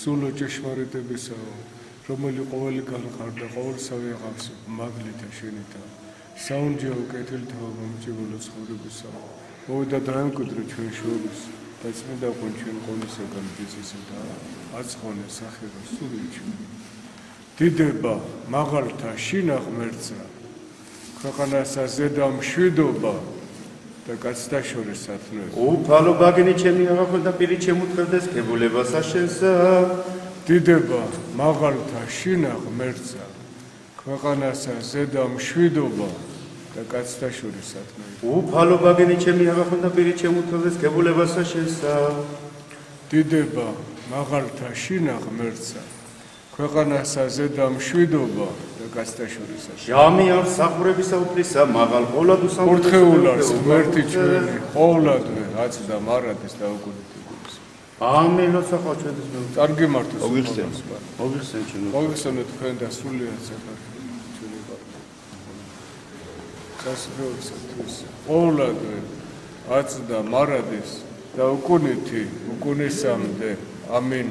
სულ ჭეშმარიტებისაო, რომელი ყოველი განხარდა ყოველსავე აღავს მაგლითა შენითა, საუნჯეო კეთილთაო მომჭირვალო ცხოვრებისაო, მოვიდა დაემკვიდრო ჩვენ შორის და წმინდა ყვინ ჩვენ ყოვლისაგან ჯესისა და აცხონე სახეო სული ჩვენი. დიდება მაღალთა შინა ღმერთსა, ქვეყანასა ზედა მშვიდობა და კაცთა შორის სათნოება. უფალო ბაგინი ჩემი აღახვდა პირი ჩემუთხევდეს ქებულებასა შენსა. დიდება მაღალთა შინა ღმერთსა, ქვეყანასა ზედა მშვიდობა და კაცთა შორის სათნოება. უფალო ბაგინი ჩემი აღახვდა პირი ჩემუთხევდეს ქებულებასა შენსა. დიდება მაღალთა შინა ღმერთსა, ქვეყანასა ზედა მშვიდობა და კაცთა შორის სათნოება. ჟამი არ სახურებისა უფლისა მაღალ ყოვლად უსამართლოს ურთხეულას ღმერთი ჩვენი ყოვლადვე აცდა მარადის და უკუნეთებულს. ამენ ოცახა ჩვენთვის მე წარგი მართოს მოგიხსენ ჩვენ მოგიხსენოთ თქვენ და სულიად საქართველოს ჩვენი პარტია სასწაულს ყოვლადვე აცდა მარადის და უკუნესამდე ამინ.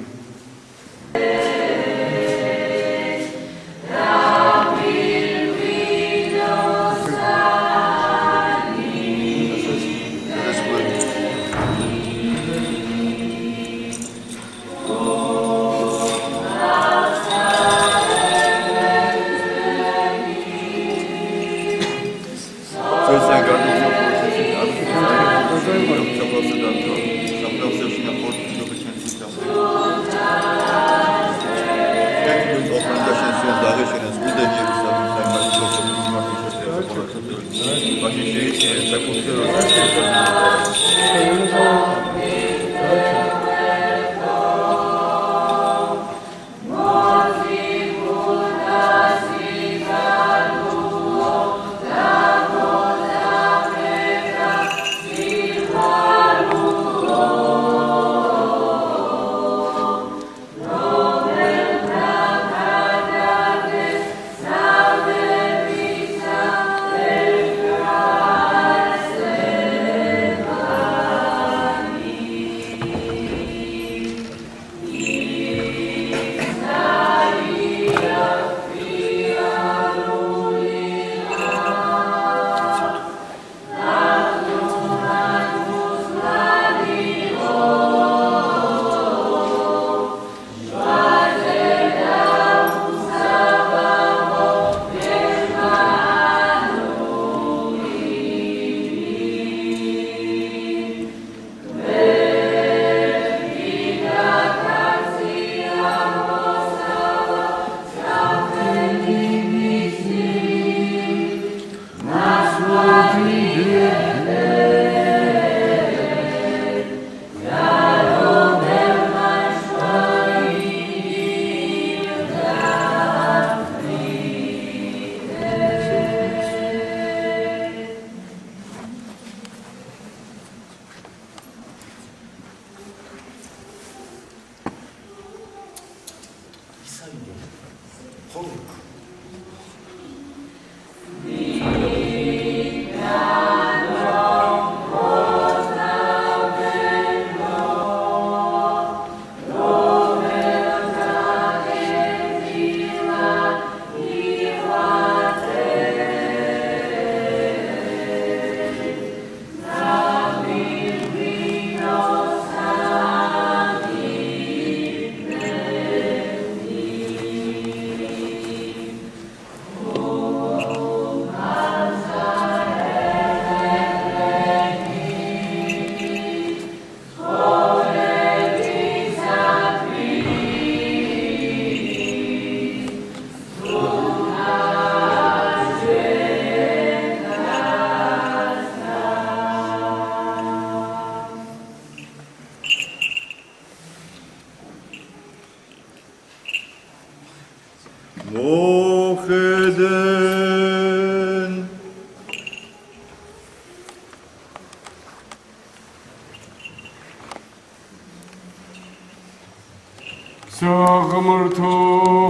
საღმრთო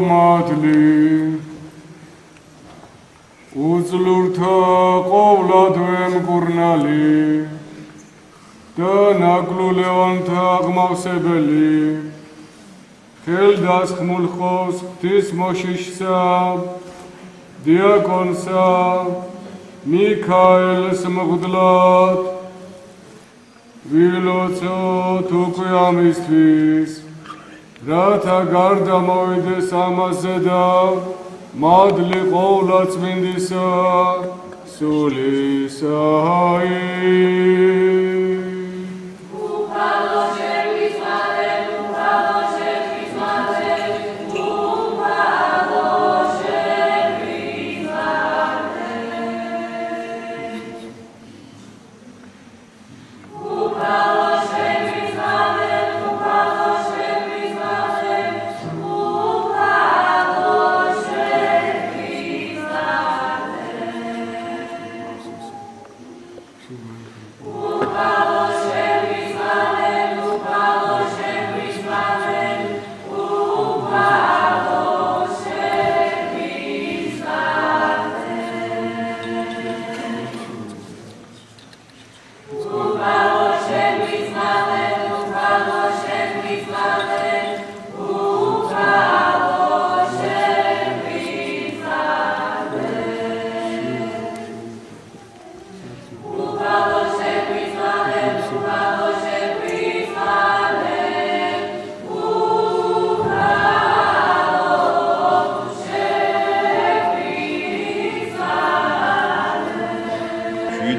მადლი უძლურთა ყოვლადვე მკურნალი და ნაკლო ლევანთა აღმავსებელი ხელდასხმულ ხოს ღვთის მოშიშსა დიაკონსა მიქაელს მღვდლად ვილოცოთ უკვე ამისთვის რათა გარდა მოვიდეს ამაზე და მადლი ყოვლადწმინდისა სულისა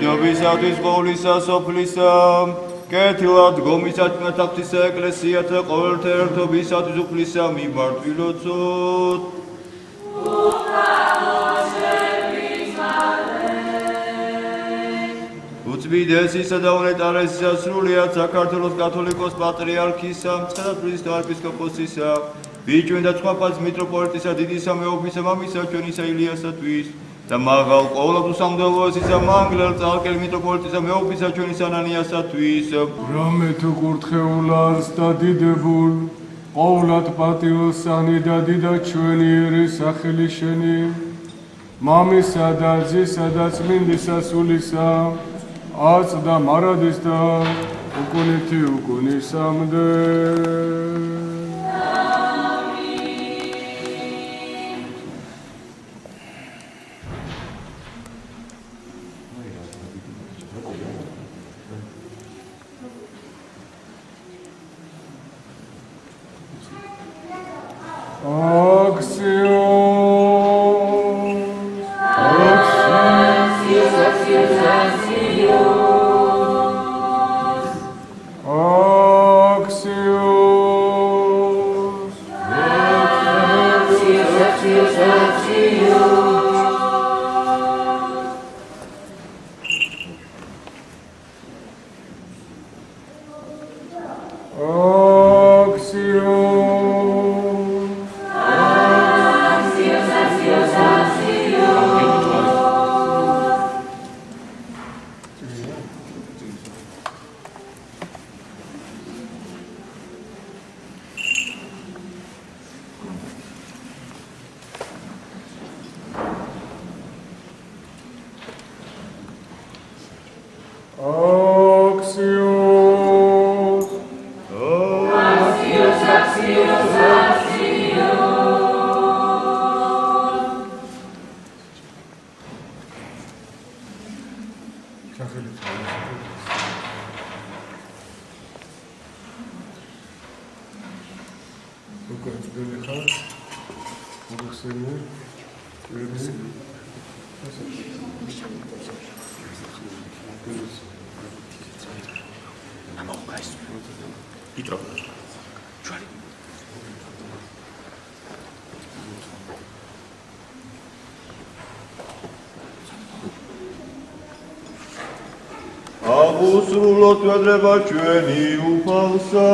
მშვიდობისათვის ყოვლისა სოფლისა კეთილად გომისაჭმელთა ღვთისა ეკლესიათა ყოველთა ერთობისათვის უფლისა მიმართვილოცოთ. უწმიდესისა და უნეტარესისა სრულიად საქართველოს კათოლიკოს პატრიარქისა, მცხეთათბილისის საეპისკოპოსისა, ბიჭვენ და ცხვაფას მიტროპოლიტისა დიდისა მეოფისა მამისა ჩვენისა ილიასათვის და მაღალ ყოვლად უსამდელოესისა მანგლელ წალკელ მიტროპოლიტისა მეოფისა ჩვენისა ანანიასათვის. რამე თუ კურთხეულარს და დიდებულ ყოვლად პატიოსანი და დიდა ჩვენიერი სახელი შენი მამისა და ძისა და წმინდისა სულისა აც და მარადის და უკუნითი უკუნისამდე. Უსრულოთ ვედრება ჩვენი უფალსა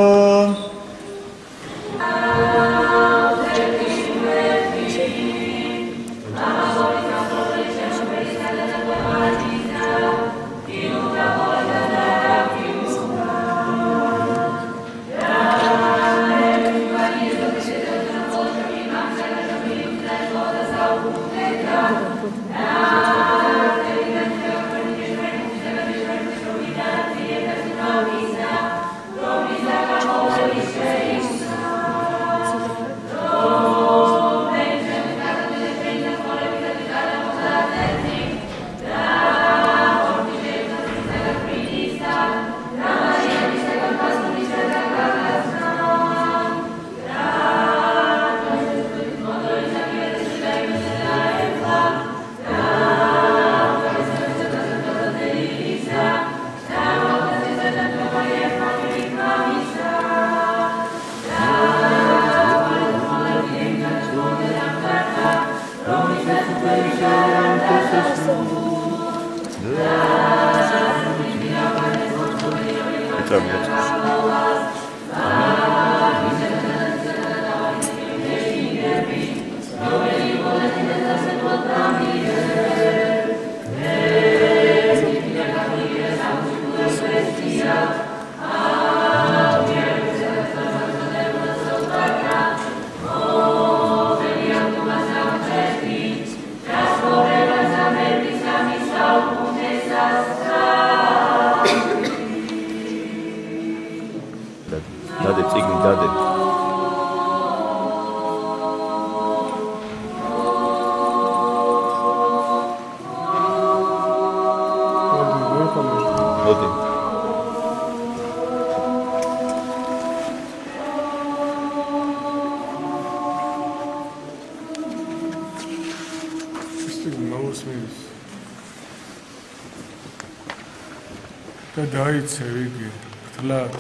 დაიცევ იგი ფთლად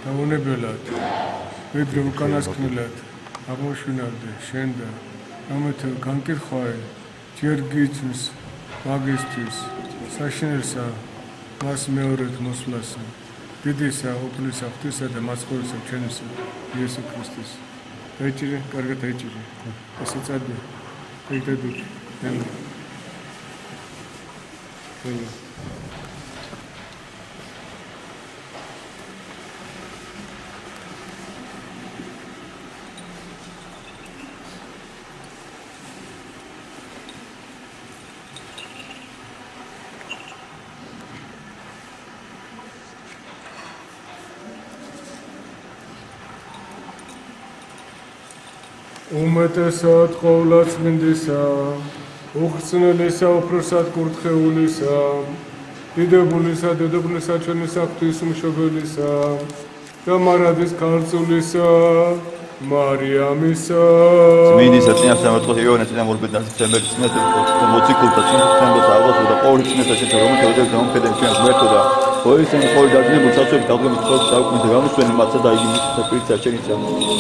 დაუნებელად ვიდრე უკანასკნელად აღმოჩვინავდე შენ და ამათო განკითხვაე ჯერ გიწვის მაგისტრის საშინელსა მას მეორედ მოსვლასა დიდისა უფლისა ღვთისა და მაცხოვრისა ჩვენისა იესო ქრისტეს დაიჭირე კარგად დაიჭირე ესე წადე ეგდები უმეტესად ყოვლადწმინდისა, უხრწნელისა, უფროსად კურთხეულისა, დიდებულისა, დედოფლისა, ჩვენისა ღვთისმშობელისა და მარადის ქალწულისა, მარიამისა. წმინდისა წინასწარ სამართლოს იოანეს წინამორბედს დაცემბერ წინასწარ მოციქულთა წინასწარ აღღვაწვა და ყოველი წინასწარ შეჭრა რომელთა დამოფედენ ჩვენს მერტო და ოისენ ყოველ დაძლებულ საწვევით დაგმის ხოლმე საუკუნეზე გამოსვენენ მათსა და იგი მისცა პირთა ჩენიცა.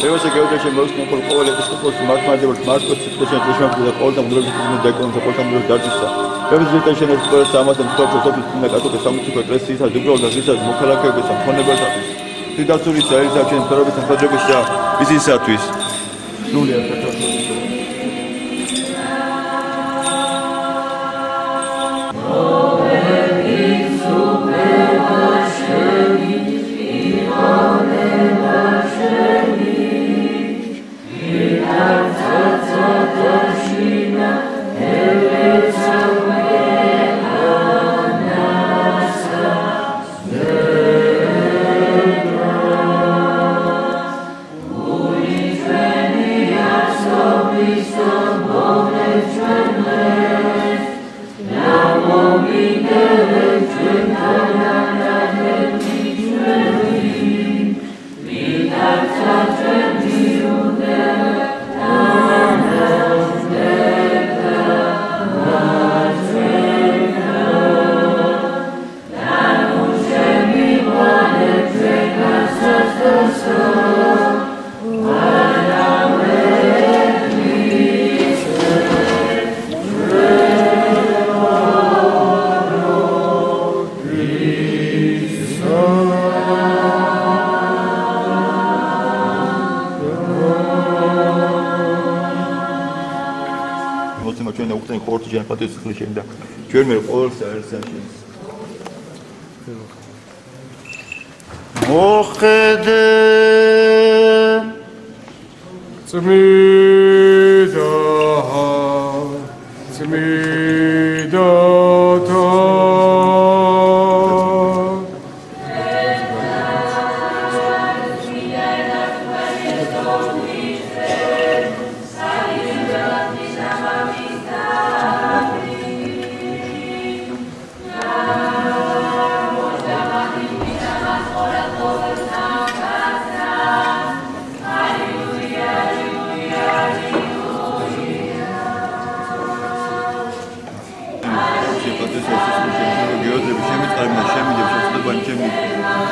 მევასე გეოგრაფიაში მოსკოვ ყოველ ეპისკოპოსი მართლმადიდებლად მარკოს ციტკოსიან წეშმარიტ და ყოველთა მუდრობის დაკონთა ყოველთა მუდრობის დარჩისა. მევასე შეնել სკოლას ამასთან მსხვერპლ სოფლის წინა კათოლიკე სამოციქულო ეკლესიის უბრალოდ და ღირსად მოქალაქეების მქონებელთათვის დიდასურისა ერისა ჩვენს მთავრობის მხედრობის და ისისათვის სრულიად საქართველოს Amen. ჩვენ პატივისცემის შენ და ჩვენ მე ყოველს არისაშენს. მოხედე წმიდა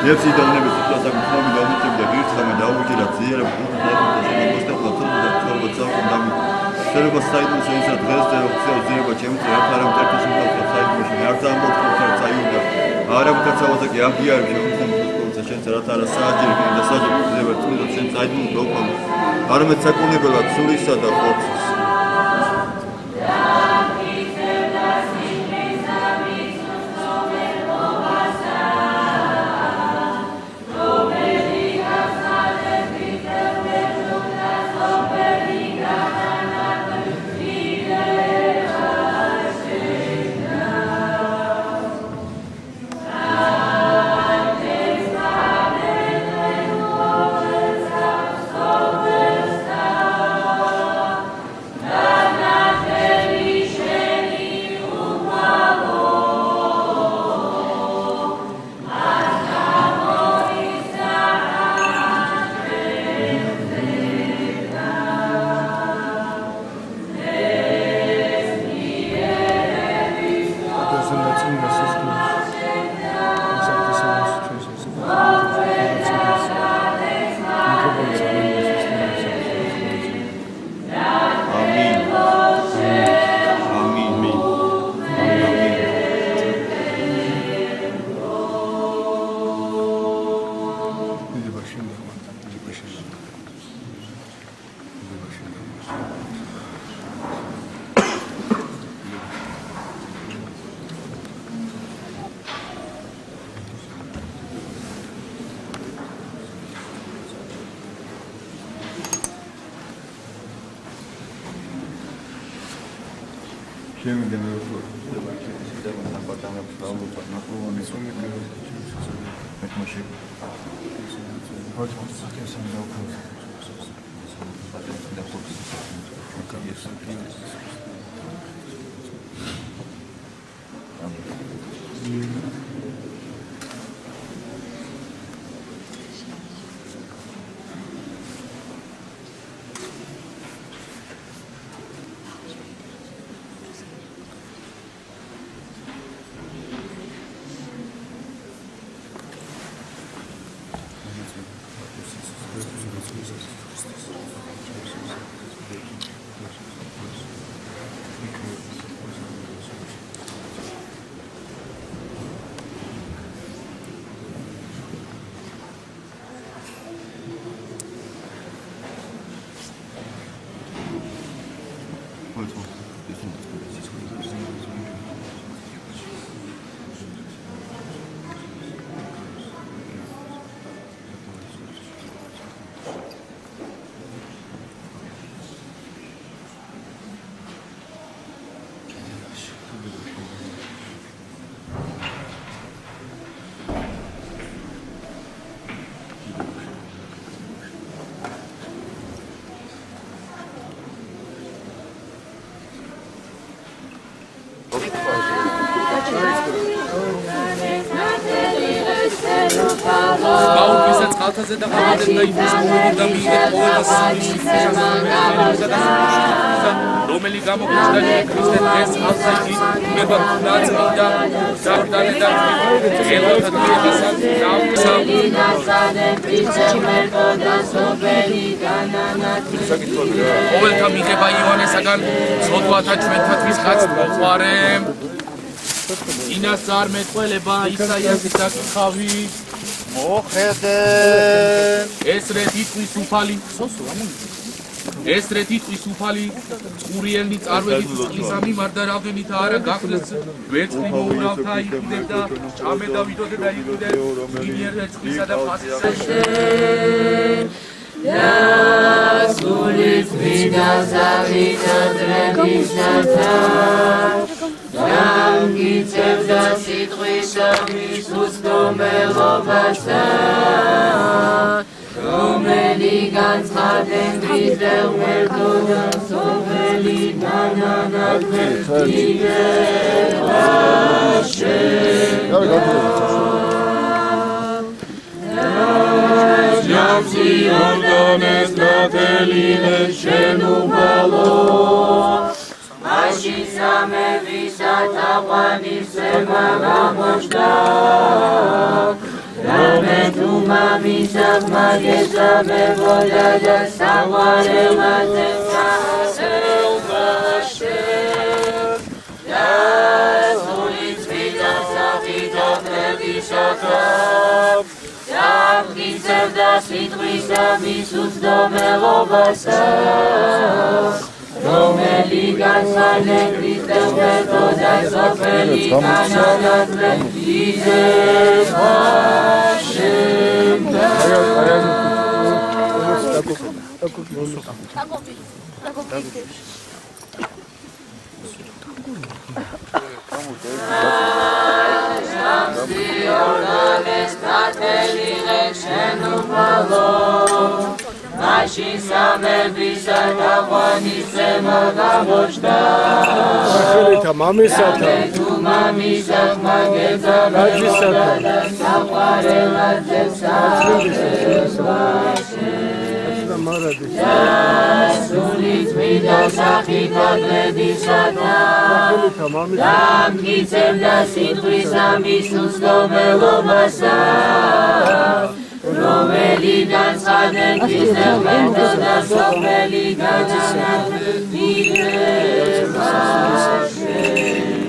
Если должны быть ситуация, мы должны быть грифами, да, учителя, цели, შეიძლება საიდუმლო ისე დღეს ზეება ჩემს რეფერენდუმ ტერტიშინგალ საიდუმლოში არ დამოუკიდებლად საიუდა არამკაცავაზე კი აღიარებ შემოხმოცა შენს რაც არა საჯირი და საჯირი ზეება წმინდა შენს საიდუმლო დოკუმენტ არამედ საკონებელად სულისა და ხორცის Altazı da havadında iflas oldu da millet oldu da რომელი გამოგვიჩნდა ქრისტეს ეს ალსაიში მებართუნაც მინდა საერთაშორისო ელოთა დღესასთან ყოველთა მიღება ივანესაგან ცოდვათა ჩვენთათვის კაც მოყვარე ინას არ მეტყველება ისაიასის საკითხავი მოხედე ეს რეთ იტყვის უფალი ესრე თითქოს უფალი წყურიელი წარმოედით წყლისა მიმართ და რამდენით არა გახდეს ვერცხლი მოურავთა იყიდებ და ჭამე და ვიდოდე და იყიდებ ინიერ წყლისა და ფასისა Sulit vida zavita trebisata Dam gitzev da sitrisha Isus domelobasa Domeli ganz haden vider meltoda Soveli nananat meltiver Hashem Zion dones nateline shenubalo Ashizame visata qanisema gamoshka Rametuma visat magezame vodada savarela tesasel vashem Yasulit vida savita previsata Tam gitzev da sitrisha Isus domelobasa Domeli gansane Christem metoda Sofeli kananat Izev Hashem Yordanes nateline shenubalo Mashisame visata qanisema gamoshka სახელითა მამისათა Mamisa mageza რაჯისათა savarelate Sulit vida sakita dredisata სახელითა მამისათა Dam gitzev da sitrisha Isus domelobasa Romeli gansaden Christem metoda Sofeli gananat Iver Hashem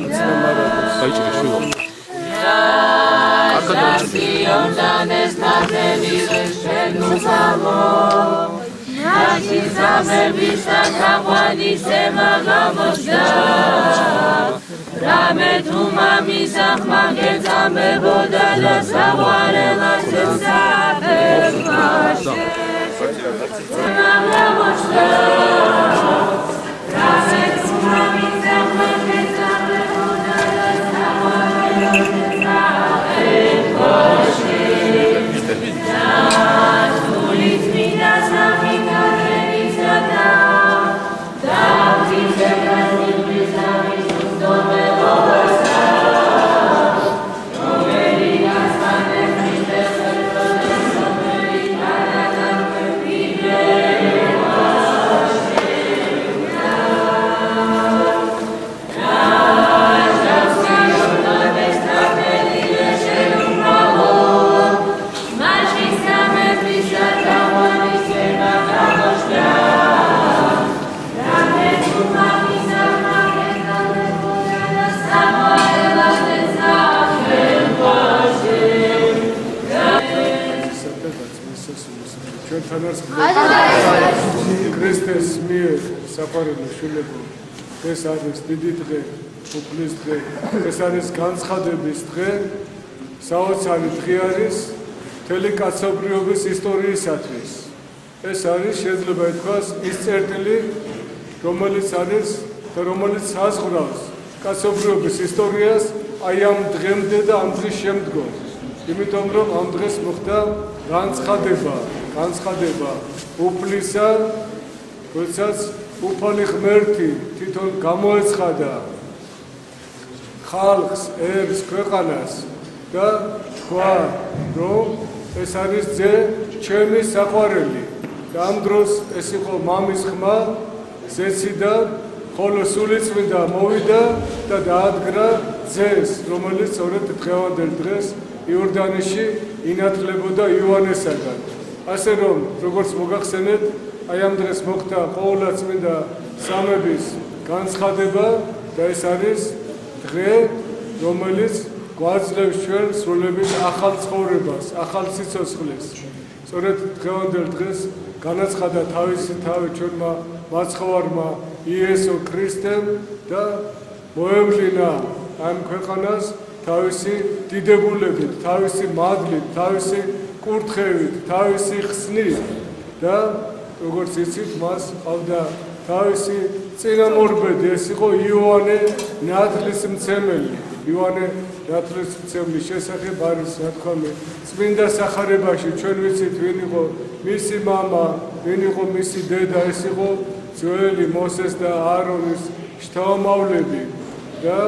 Zion danes nateline shenubalo Ashizame visata qanisema gamoshka Rametuma misach magezame vodada savarela tesaver Hashem gamoshka Rametuma misach magezame vodada savarela tesaver Hashem Sulit vida savita trebisata Dam gitzev da sitrisha Isus domelobasa Domeli gansane Christem metoda Sofeli kananat meltiver Hashem Yordanes nateline shenubalo Mashisame visata qanisema gamoshka Rametuma visat magezame vodada savarela tesaver Hashem ჩვენთან არის ქრისტეს მიერ საფარელი შვილებო ეს არის დიდი დღე უფლის დღე ეს არის განცხადების დღე საოცარი დღე არის მთელი კაცობრიობის ისტორიისათვის ეს არის შეიძლება ითქვას ის წერტილი რომელიც არის და რომელიც საზღვრავს კაცობრიობის ისტორიას აი ამ დღემდე და ამ დღის შემდგომ იმიტომ რომ ამ დღეს მოხდა განცხადება უფლისა როდესაც უფალი ღმერთი თვითონ გამოეცხადა ხალხს ერს ქვეყანას და თქვა რომ ეს არის ძე ჩემი საყვარელი და ამ დროს ეს იყო მამის ხმა ზეციდა ხოლო სულიწმინდა მოვიდა და დაადგრა ძეს რომელიც სწორედ დღევანდელ დღეს იორდანეში ინათლებოდა იოანესაგან ასე რომ როგორც მოგახსენეთ აი ამ დღეს მოხდა ყოვლადწმინდა სამების განცხადება და ეს არის დღე რომელიც გვაძლევს ჩვენ სრულების ახალ ცხოვრებას ახალ სიცოცხლეს სწორედ დღევანდელ დღეს განაცხადა თავისი თავი ჩვენმა მაცხოვარმა იესო ქრისტემ და მოევლინა ამ ქვეყანას თავისი დიდებულებით, თავისი მადლით, თავისი კურთხევით, თავისი ხსნით და როგორც იცით, მას ყავდა თავისი წინამორბედი, ეს იყო იოანე ნათლისმცემელი. იოანე ნათლისმცემლის შესახებ არის, რა თქმა უნდა, წმინდა სახარებაში ჩვენ ვიცით, ვინ იყო მისი მამა, ვინ იყო მისი დედა, ეს იყო ძველი მოსეს და აარონის შთამომავლები და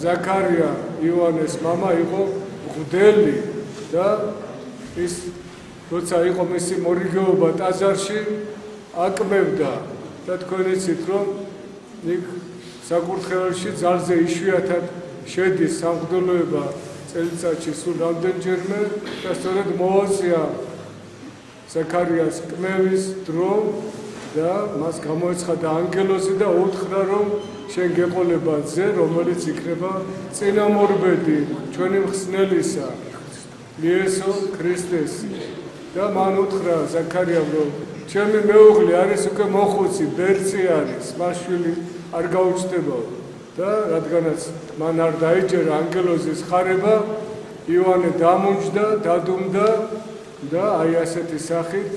ზაქარია იოანეს მამა იყო მღვდელი და ის როცა იყო მისი მორიგეობა ტაძარში აკმევდა და თქვენ იცით რომ იქ საკურთხეველში ძალზე იშვიათად შედის სამღვდელოება წელიწადში სულ რამდენჯერმე და სწორედ მოუწია ზაქარიას კმევის დრო და მას გამოეცხადა ანგელოზი და უთხრა რომ შენ გეყოლება ძე რომელიც იქნება წინამორბედი ჩვენი მხსნელისა იესო ქრისტეს და მან უთხრა ზაქარიამ რომ ჩემი მეუღლე არის უკვე მოხუცი ბერწი არის მას შვილი არ გაუჩნდებაო და რადგანაც მან არ დაიჯერა ანგელოზის ხარება იოანე დამუნჯდა დადუმდა და აი ასეთი სახით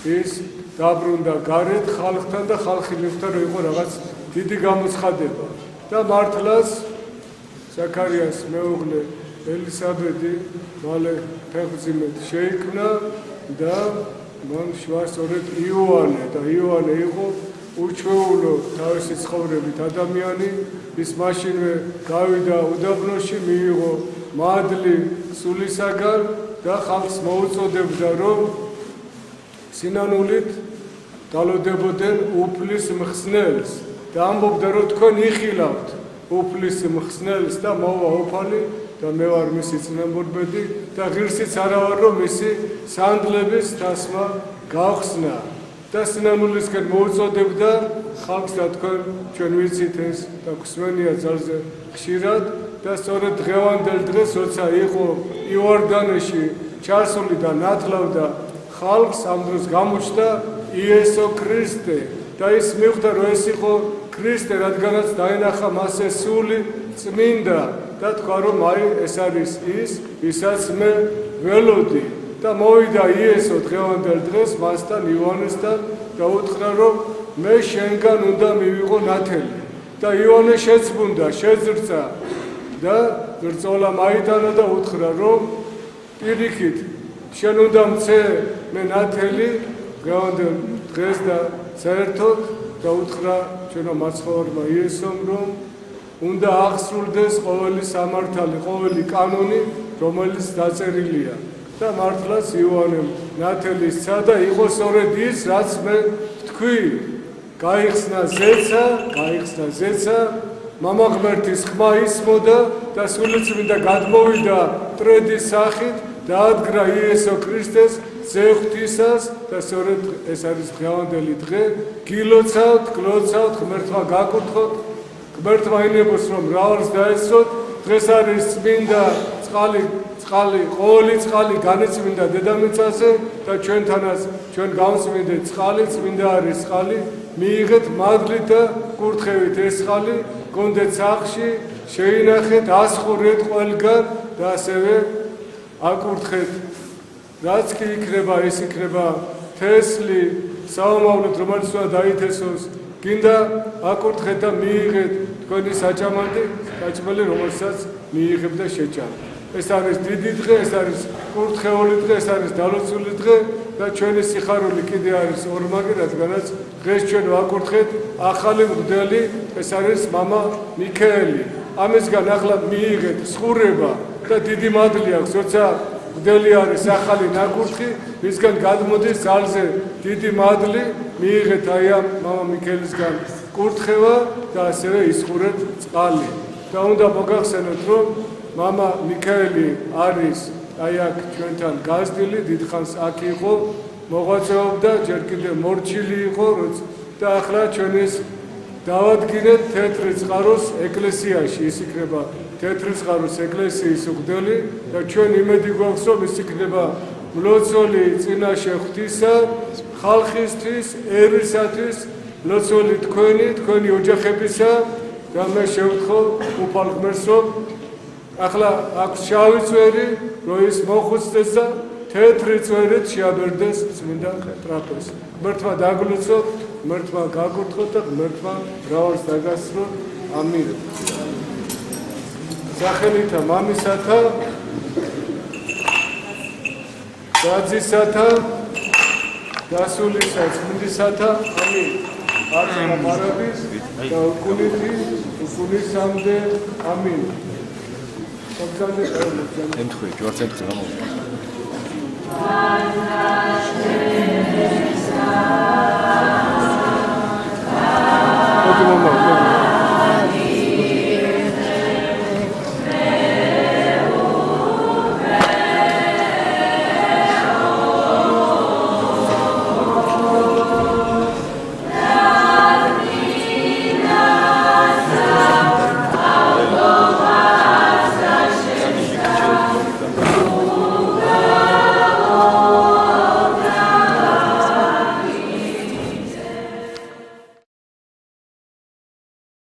ის დაბრუნდა გარეთ ხალხთან და ხალხი მიხვდა რომ იყო რაღაც დიდი გამოცხადება და მართლაც ზაქარიას მეუღლე ელისაბედი მალე ფეხმძიმედ შეიქმნა და მან შვა სწორედ იოანე და იოანე იყო უჩვეულო თავისი ცხოვრებით ადამიანი ის მაშინვე გავიდა უდაბნოში მიიღო მადლი სულისაგან და ხალხს მოუწოდებდა რომ სინანულით დალოდებოდნენ უფლის მხსნელს და ამბობდა რომ თქვენ იხილავთ უფლის მხსნელს და მოვა უფალი და მე ვარ მისი წინამორბედი და ღირსიც არა ვარ რომ მისი სანდლების დასმა გავხსნა და სინანულისკენ მოუწოდებდა ხალხს და თქვენ ჩვენ ვიცით ეს და გვსმენია ძალზე ხშირად და სწორედ დღევანდელ დღეს როცა იყო იორდანეში ჩასული და ნათლავდა ხალხს ამ დროს გამოჩნდა იესო ქრისტე და ის მიხვდა რომ ეს იყო ქრისტე რადგანაც დაენახა მასზე სული წმინდა და თქვა რომ აი ეს არის ის ვისაც მე ველოდი და მოვიდა იესო დღევანდელ დღეს მასთან იოანესთან და უთხრა რომ მე შენგან უნდა მივიღო ნათელი და იოანე შეძბუნდა შეძრწა და ბრძოლა მაიტანა და უთხრა რომ პირიქით შენ უნდა მცე მე ნათელი დღევანდელ დღეს და საერთოდ და უთხრა ჩვენო მაცხოვარმა იესომ რომ უნდა აღსრულდეს ყოველი სამართალი, ყოველი კანონი, რომელიც დაწერილია. და მართლაც იოანემ ნათელი სცადა იყო სწორედ ის, რაც მე ვთქვი, გაიხსნა ზეცა, მამა ღმერთის ხმა ისმოდა და სულიწმინდა გადმოვიდა მტრედის სახით დაადგრა იესო ქრისტეს ზეღვთისას და სწორედ ეს არის დღევანდელი დღე, გილოცავთ, გლოცავთ, ღმერთმა გაკურთხოთ, ღმერთმა ინებოს რომ მრავალს დაესწროთ, დღეს არის წმინდა ყოველი წყალი განეწმინდა დედამიწაზე და ჩვენთანაც ჩვენ გავწმინდეთ წყალი, წმინდა არის წყალი, მიიღეთ მადლით და კურთხევით ეს წყალი, გონდეთ სახლში, შეინახეთ, ასხურეთ ყველგან და ასევე აკურთხეთ. რაც კი იქნება, ეს იქნება თესლი, საომავლოდ, რომელიც უნდა დაითესოს, გინდა აკურთხეთ და მიიღეთ თქვენი საჭმელი, რომელსაც მიიღებ და შეჭამ. ეს არის დიდი დღე, ეს არის კურთხეული დღე, ეს არის დალოცული დღე და ჩვენი სიხარული კიდე არის ორმაგი, რადგანაც დღეს ჩვენ ვაკურთხეთ ახალი მღვდელი, ეს არის მამა მიქაელი. ამისგან ახლა მიიღეთ სხურება და დიდი მადლი აქვს, როცა მღვდელი არის ახალი ნაკურთხი, მისგან გადმოდის ძალზე დიდი მადლი, მიიღეთ აი ამ მამა მიქაელისგან კურთხევა და ასევე ისხურეთ წყალი. და უნდა მოგახსენოთ, რომ მამა მიქაელი არის აი აქ ჩვენთან გაზრდილი, დიდხანს აქ იყო, მოღვაწეობდა, ჯერ კიდევ მორჩილი იყო და ახლა ჩვენ ეს დავადგინეთ თეთრი წყაროს ეკლესიაში, ის იქნება თეთრი წყაროს ეკლესიის მღვდელი და ჩვენ იმედი გვაქვს, რომ ის იქნება მლოცველი წინაშე ღვთისა, ხალხისთვის, ერისათვის, მლოცველი თქვენი ოჯახებისა და მე შევთხო უფალ ღმერთსო, ახლა აქვს შავი წვერი, რომ ის მოხუცდეს და თეთრი წვერით შეაბერდეს წმინდა ტრაპეზს. ღმერთმა დაგლოცოთ, ღმერთმა გაკურთხოთ და ღმერთმა მრავალს დაგასწროთ. ამინ. სახელითა მამისათა, დაძისათა, დასულისა წმინდისათა. ამინ. არწმა მარადის და უკუნითი, უკუნისამდე. ამინ. საბრძანე ემთხრი, ჯვარც ემთხრი, რა მოვა.